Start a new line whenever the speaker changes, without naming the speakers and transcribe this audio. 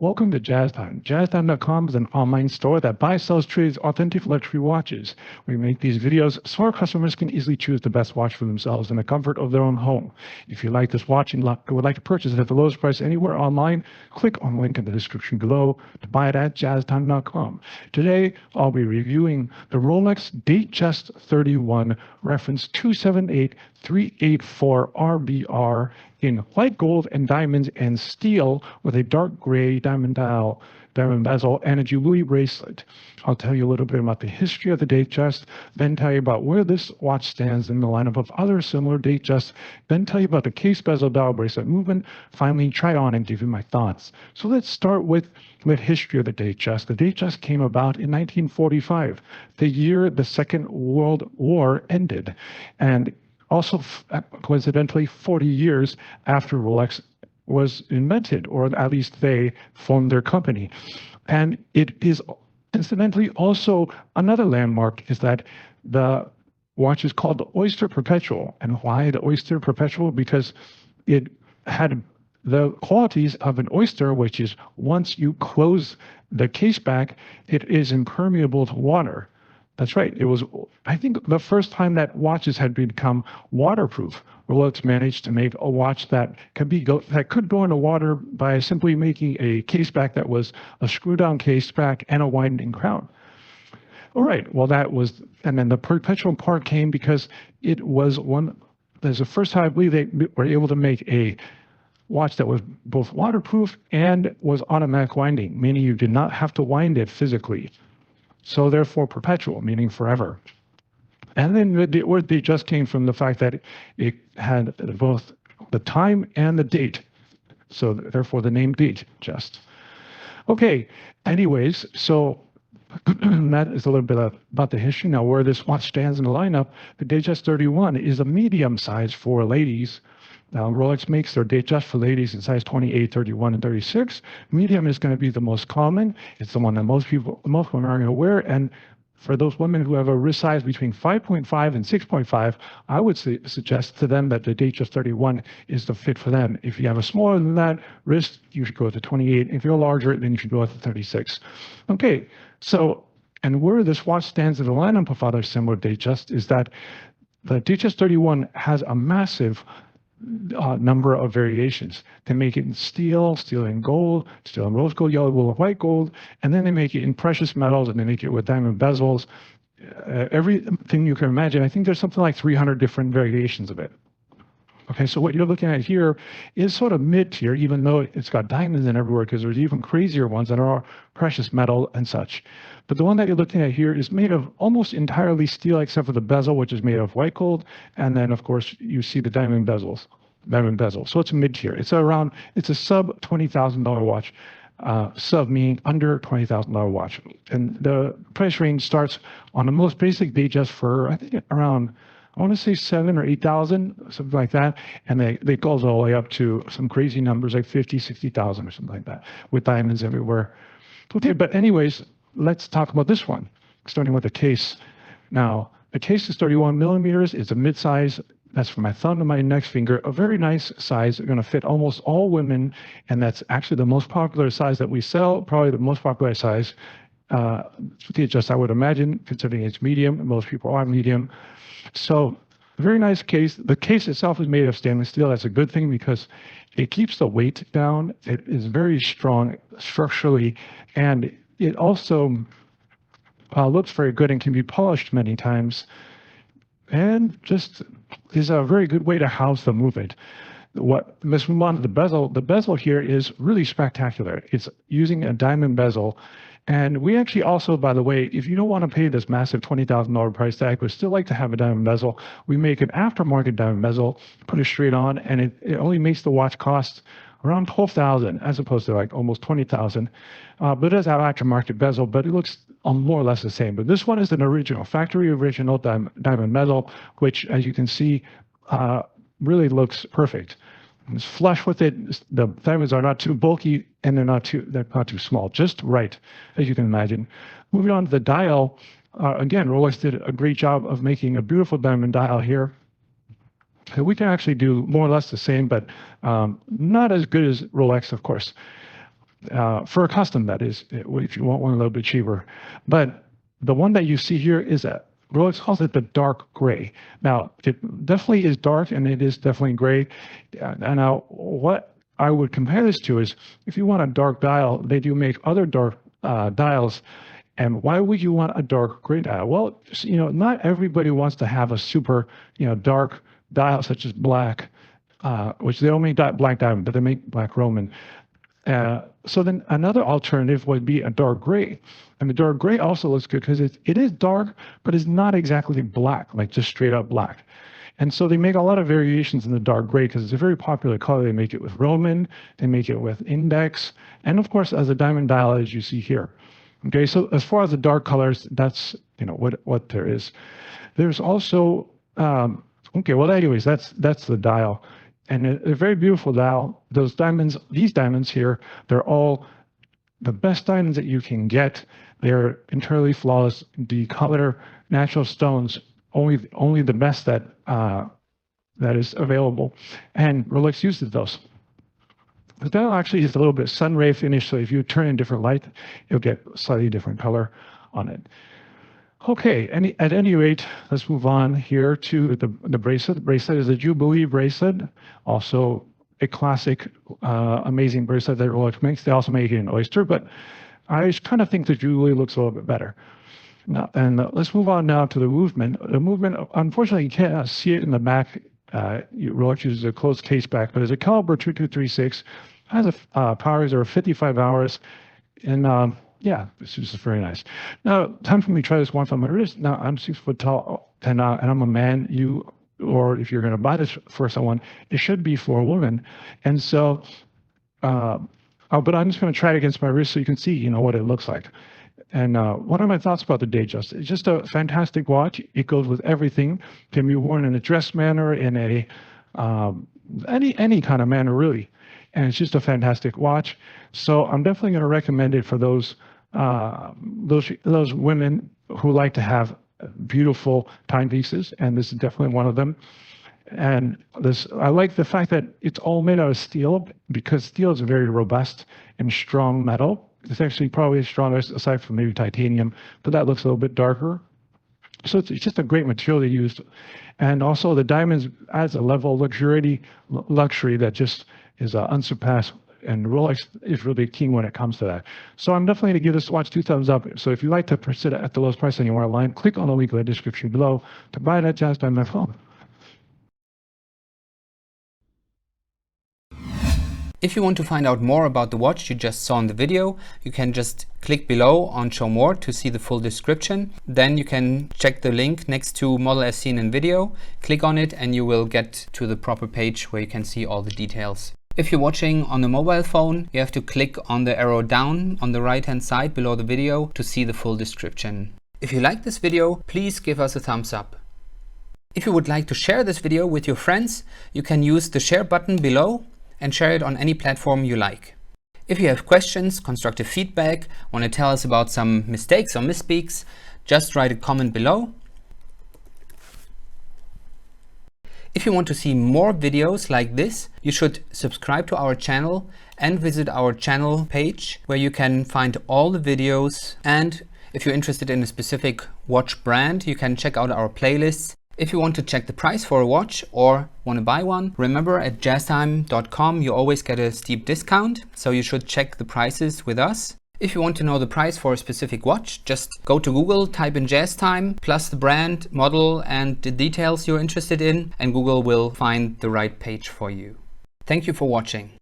Welcome to JazzTime. JazzTime.com is an online store that buys, sells, trades authentic luxury watches. We make these videos so our customers can easily choose the best watch for themselves in the comfort of their own home. If you like this watch and would like to purchase it at the lowest price anywhere online, click on the link in the description below to buy it at JazzTime.com. Today, I'll be reviewing the Rolex Datejust 31 reference 278384 RBR in white gold and diamonds and steel with a dark gray diamond dial, diamond bezel, and a Jubilee bracelet. I'll tell you a little bit about the history of the Datejust, then tell you about where this watch stands in the lineup of other similar Datejusts, then tell you about the case bezel dial bracelet movement, finally try on and give you my thoughts. So let's start with the history of the Datejust. The Datejust came about in 1945, the year the Second World War ended, and also coincidentally 40 years after Rolex was invented, or at least they formed their company. And it is incidentally also another landmark is that the watch is called the Oyster Perpetual. And why the Oyster Perpetual? Because it had the qualities of an oyster, which is once you close the case back, it is impermeable to water. That's right. It was, I think, the first time that watches had become waterproof. Rolex managed to make a watch that could go into water by simply making a case back that was a screw-down case back and a widening crown. All right. Well, that was, and then the perpetual part came because it was there's the first time I believe they were able to make a watch that was both waterproof and was automatic winding, meaning you did not have to wind it physically. So therefore perpetual, meaning forever. And then the word Datejust came from the fact that it had both the time and the date. So therefore the name Datejust. Okay, anyways, so that is a little bit about the history. Now where this watch stands in the lineup, the Datejust 31 is a medium size for ladies. Now, Rolex makes their Datejust for ladies in size 28, 31, and 36. Medium is going to be the most common. It's the one that most women are going to wear. And for those women who have a wrist size between 5.5 and 6.5, I would suggest to them that the Datejust 31 is the fit for them. If you have a smaller than that wrist, you should go to 28. If you're larger, then you should go to 36. Okay, so, and where this watch stands in the lineup of other similar Datejust is that the Datejust 31 has a massive number of variations. They make it in steel, steel and gold, steel and rose gold, yellow gold, white gold, and then they make it in precious metals, and they make it with diamond bezels. Everything you can imagine. I think there's something like 300 different variations of it. Okay, so what you're looking at here is sort of mid-tier, even though it's got diamonds in everywhere, because there's even crazier ones that are precious metal and such. But the one that you're looking at here is made of almost entirely steel, except for the bezel, which is made of white gold. And then, of course, you see the diamond bezels. So it's mid-tier. It's a sub $20,000 watch. Sub meaning under $20,000 watch. And the price range starts on the most basic Datejust for, I think, around, I want to say 7,000 or 8,000, something like that. And they go all the way up to some crazy numbers like 50, 60,000 or something like that, with diamonds everywhere. Okay, but anyways, let's talk about this one, starting with the case. Now, the case is 31 millimeters. It's a mid-size. That's from my thumb to my next finger. A very nice size. It's going to fit almost all women, and that's actually the most popular size that we sell, probably the most popular size. Just I would imagine, considering it's medium. Most people are medium. So, very nice case. The case itself is made of stainless steel. That's a good thing because it keeps the weight down. It is very strong structurally, and it also looks very good and can be polished many times, and just is a very good way to house the movement. Let's move on to the bezel. The bezel here is really spectacular. It's using a diamond bezel. And we actually also, by the way, if you don't want to pay this massive $20,000 price tag, but still like to have a diamond bezel, we make an aftermarket diamond bezel, put it straight on, and it only makes the watch cost around $12,000 as opposed to like almost $20,000. But it does have aftermarket bezel, but it looks more or less the same. But this one is an original, factory original diamond bezel, which, as you can see, really looks perfect. It's flush with it. The diamonds are not too bulky, and they're not too small. Just right, as you can imagine. Moving on to the dial, again, Rolex did a great job of making a beautiful diamond dial here. We can actually do more or less the same, but not as good as Rolex, of course. for a custom, that is, if you want one a little bit cheaper. But the one that you see here is a Rolex calls it the dark gray. Now, it definitely is dark, and it is definitely gray. And now, what I would compare this to is, if you want a dark dial, they do make other dark dials. And why would you want a dark gray dial? Well, not everybody wants to have a super, dark dial such as black, which they don't make black diamond, but they make black Roman. So then another alternative would be a dark gray. And the dark gray also looks good because it is dark, but it's not exactly black, like just straight up black. And so they make a lot of variations in the dark gray because it's a very popular color. They make it with Roman, they make it with index, and of course as a diamond dial, as you see here. Okay, so as far as the dark colors, that's what there is. There's also okay, well anyways, that's the dial. And a very beautiful dial. Those diamonds, these diamonds here, they're all the best diamonds that you can get. They're internally flawless. The color natural stones, only the best that is available. And Rolex uses those. The dial actually is a little bit sun ray finish, so if you turn in different light, you'll get a slightly different color on it. Okay, at any rate, let's move on here to the bracelet. The bracelet is a Jubilee bracelet, also a classic, amazing bracelet that Rolex makes. They also make it in oyster, but I kind of think the Jubilee looks a little bit better. Now, and let's move on now to the movement. The movement, unfortunately, you can't see it in the back. Rolex uses a closed case back, but it's a caliber 2236, has a power reserve of 55 hours, and yeah, this is very nice. Now, time for me to try this one on my wrist. Now, I'm 6 foot tall, and I'm a man. Or if you're going to buy this for someone, it should be for a woman. And so, but I'm just going to try it against my wrist so you can see, what it looks like. And what are my thoughts about the Datejust? It's just a fantastic watch. It goes with everything. Can be worn in a dress manner, in a any kind of manner, really. And it's just a fantastic watch. So I'm definitely going to recommend it for those women who like to have beautiful timepieces, and this is definitely one of them. And I like the fact that it's all made out of steel, because steel is a very robust and strong metal. It's actually probably the strongest aside from maybe titanium, but that looks a little bit darker. So it's just a great material to use. And also the diamonds adds a level of luxury that just is unsurpassed. And Rolex is really keen when it comes to that. So I'm definitely going to give this watch 2 thumbs up. So if you'd like to purchase it at the lowest price anywhere online, click on the link in the description below to buy that Datejust on my phone.
If you want to find out more about the watch you just saw in the video, you can just click below on Show More to see the full description. Then you can check the link next to Model as seen in video, click on it, and you will get to the proper page where you can see all the details. If you're watching on a mobile phone, you have to click on the arrow down on the right hand side below the video to see the full description. If you like this video, please give us a thumbs up. If you would like to share this video with your friends, you can use the share button below and share it on any platform you like. If you have questions, constructive feedback, want to tell us about some mistakes or misspeaks, just write a comment below. If you want to see more videos like this, you should subscribe to our channel and visit our channel page where you can find all the videos. And if you're interested in a specific watch brand, you can check out our playlists. If you want to check the price for a watch or want to buy one, remember at jazztime.com you always get a steep discount, so you should check the prices with us. If you want to know the price for a specific watch, just go to Google, type in JazzTime, plus the brand, model, and the details you're interested in, and Google will find the right page for you. Thank you for watching.